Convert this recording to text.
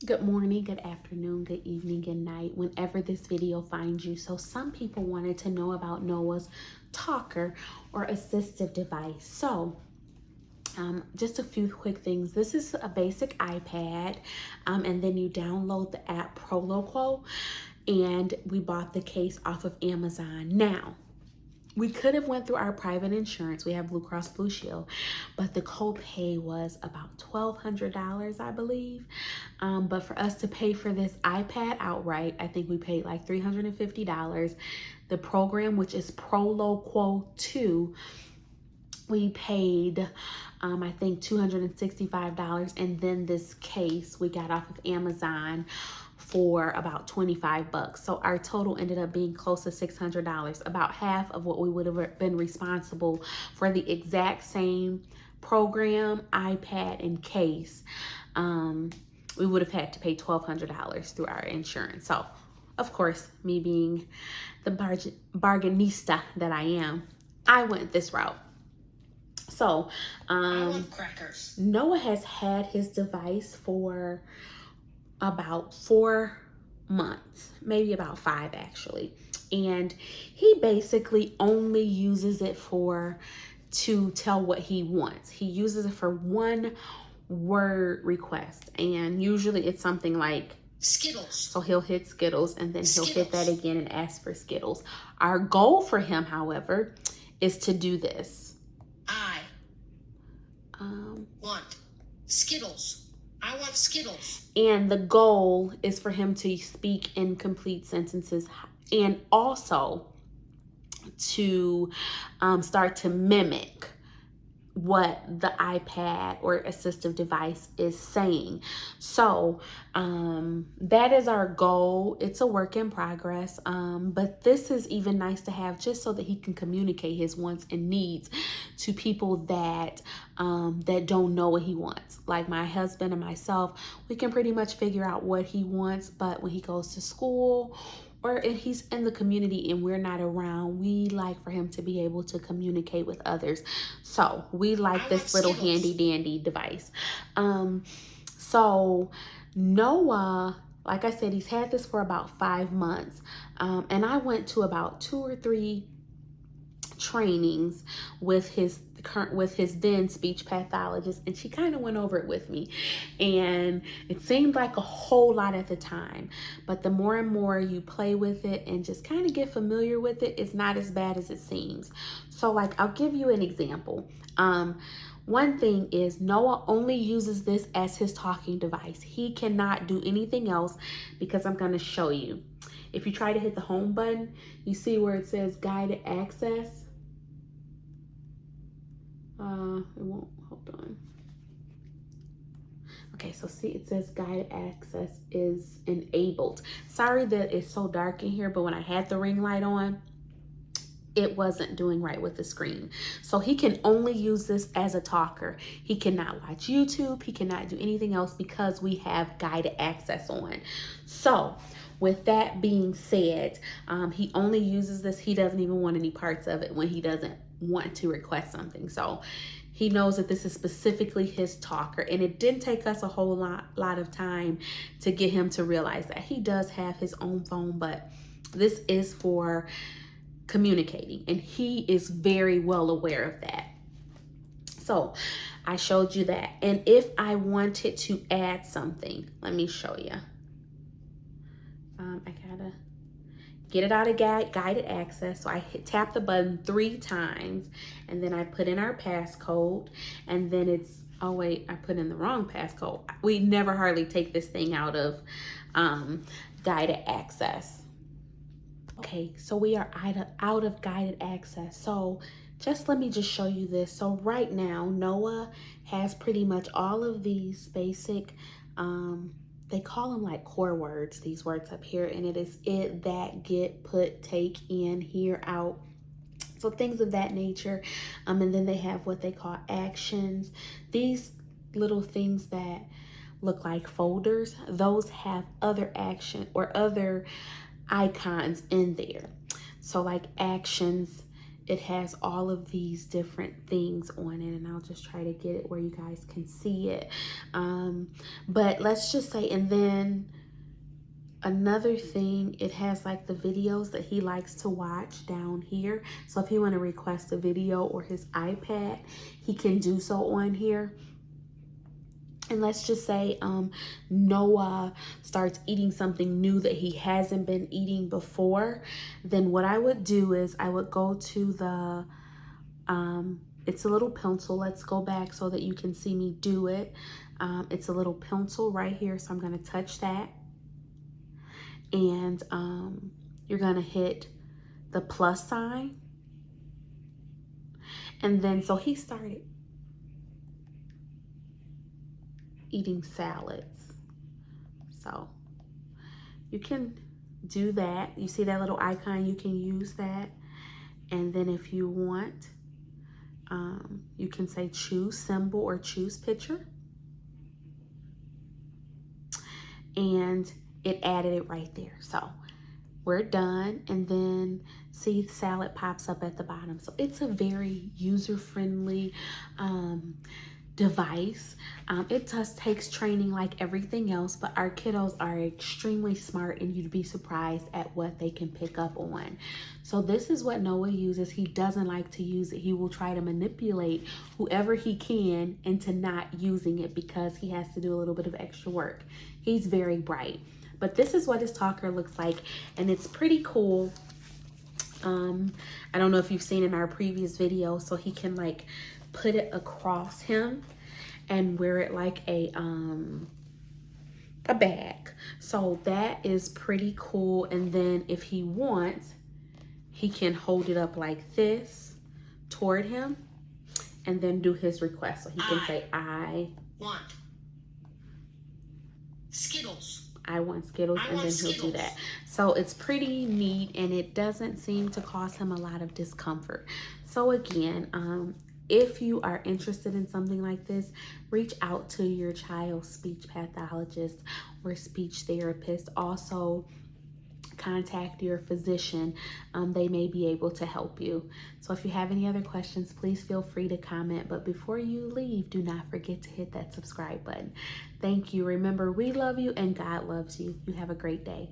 Good morning, good afternoon, good evening, good night, whenever this video finds you. So some people wanted to know about Noah's talker or assistive device. So just a few quick things. This is a basic iPad, and then you download the app Proloquo, and we bought the case off of Amazon. Now, we could have went through our private insurance. We have Blue Cross Blue Shield, but the copay was about $1,200, I believe. But for us to pay for this iPad outright, I think we paid like $350. The program, which is Proloquo 2, we paid I think $265, and then this case we got off of Amazon for about 25 bucks. So our total ended up being close to $600, about half of what we would have been responsible for the exact same program, iPad, and case. We would have had to pay $1,200 through our insurance. So of course, me being the bargainista that I am, I went this route. So, I love crackers. Noah has had his device for about 4 months, maybe about 5 actually. And he basically only uses it to tell what he wants. He uses it for one word request. And usually it's something like Skittles. So he'll hit Skittles, and then he'll hit that again and ask for Skittles. Our goal for him, however, is to do this. I want Skittles. I want Skittles. And the goal is for him to speak in complete sentences, and also to start to mimic what the iPad or assistive device is saying. So that is our goal. It's a work in progress, but this is even nice to have just so that he can communicate his wants and needs to people that don't know what he wants. Like my husband and myself, we can pretty much figure out what he wants, but when he goes to school or if he's in the community and we're not around, we like for him to be able to communicate with others. So we like this little handy dandy device. So Noah, like I said, he's had this for about 5 months. And I went to about 2 or 3 trainings with his then speech pathologist, and she kind of went over it with me, and it seemed like a whole lot at the time, but the more and more you play with it and just kind of get familiar with it, it's not as bad as it seems. So like, I'll give you an example. One thing is Noah only uses this as his talking device. He cannot do anything else because I'm going to show you. If you try to hit the home button, you see where it says guided access. It won't, hold on. Okay, so see, it says guided access is enabled. Sorry that it's so dark in here, but when I had the ring light on, it wasn't doing right with the screen. So he can only use this as a talker. He cannot watch YouTube. He cannot do anything else because we have guided access on. So with that being said, he only uses this. He doesn't even want any parts of it when he doesn't want to request something. So he knows that this is specifically his talker, and it didn't take us a whole lot of time to get him to realize that he does have his own phone, but this is for communicating, and he is very well aware of that. So I showed you that. And if I wanted to add something, let me show you. I gotta get it out of guided access. So I tap the button 3 times, and then I put in our passcode, and then it's, oh wait, I put in the wrong passcode. We never hardly take this thing out of guided access. Okay, so we are out of guided access. So let me show you this. So right now, Noah has pretty much all of these basic, they call them like core words, these words up here, and it is it, that, get, put, take, in, here, out. So things of that nature. And then they have what they call actions. These little things that look like folders, those have other action or other icons in there. So like actions it has all of these different things on it, and I'll just try to get it where you guys can see it. But let's just say, and then another thing, it has like the videos that he likes to watch down here. So if you want to request a video or his iPad, he can do so on here. And let's just say Noah starts eating something new that he hasn't been eating before. Then what I would do is I would go to the, it's a little pencil. Let's go back so that you can see me do it. It's a little pencil right here. So I'm going to touch that. And you're going to hit the plus sign. And then, so he started eating salads. So you can do that. You see that little icon? You can use that. And then if you want, you can say choose symbol or choose picture. And it added it right there. So we're done. And then see, salad pops up at the bottom. So it's a very user-friendly device. It just takes training like everything else, but our kiddos are extremely smart, and you'd be surprised at what they can pick up on. So this is what Noah uses. He doesn't like to use it. He will try to manipulate whoever he can into not using it because he has to do a little bit of extra work. He's very bright. But this is what his talker looks like, and it's pretty cool. I don't know if you've seen in our previous video, so he can like put it across him and wear it like a bag. So that is pretty cool. And then if he wants, he can hold it up like this toward him and then do his request. So he can say, I want Skittles. I want Skittles, and then he'll do that. So it's pretty neat, and it doesn't seem to cause him a lot of discomfort. So again, if you are interested in something like this, reach out to your child's speech pathologist or speech therapist. Also, contact your physician. They may be able to help you. So if you have any other questions, please feel free to comment. But before you leave, do not forget to hit that subscribe button. Thank you. Remember, we love you and God loves you. You have a great day.